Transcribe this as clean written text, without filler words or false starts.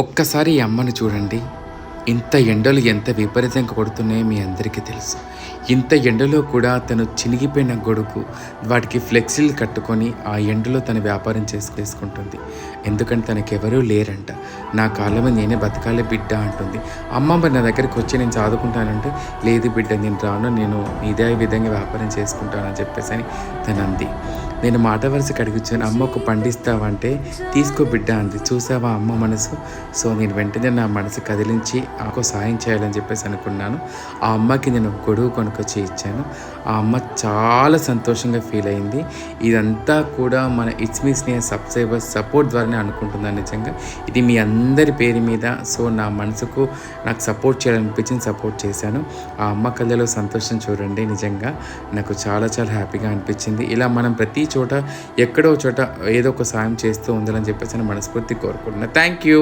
ఒక్కసారి ఈ అమ్మను చూడండి. ఇంత ఎండలు ఎంత విపరీతంగా కొడుతున్నాయో మీ అందరికీ తెలుసు. ఇంత ఎండలో కూడా తను చినిగిపోయిన గొడుగు, వాటికి ఫ్లెక్సీలు కట్టుకొని ఆ ఎండలో తన వ్యాపారం చేసుకుంటుంది. ఎందుకంటే తనకెవరూ లేరంట. నా కాళ్ళ మీద నేనే బతకాలే బిడ్డ అంటుంది. అమ్మమ్మ నా దగ్గరికి వచ్చి నేను చదువుకుంటానంటే, లేదు బిడ్డ నేను రాను, నేను ఇదే విధంగా వ్యాపారం చేసుకుంటానని చెప్పేసి అని తను అంది. నేను మాట వరుసకి అడిగిచ్చాను, అమ్మ ఒక పండిస్తావా అంటే, తీసుకో బిడ్డ అంది. చూసావా అమ్మ మనసు. సో నేను వెంటనే నా మనసు కదిలించి ఆకు సాయం చేయాలని చెప్పేసి అనుకున్నాను. ఆ అమ్మకి నేను ఒక గొడుగు కొనుక్కొచ్చి ఇచ్చాను. ఆ అమ్మ చాలా సంతోషంగా ఫీల్ అయింది. ఇదంతా కూడా మన it's me Sneha subscribers support ద్వారానే అనుకుంటున్నాను. నిజంగా ఇది మీ అందరి పేరు మీద. సో నా మనసుకు నాకు సపోర్ట్ చేయాలనిపించింది, సపోర్ట్ చేశాను. ఆ అమ్మ కళ్ళలో సంతోషం చూడండి. నిజంగా నాకు చాలా చాలా హ్యాపీగా అనిపించింది. ఇలా మనం ప్రతి చోట ఎక్కడో చోట ఏదో ఒక సాయం చేస్తూ ఉండాలని చెప్పేసి మనస్ఫూర్తి కోరుకుంటున్నాను. Thank you.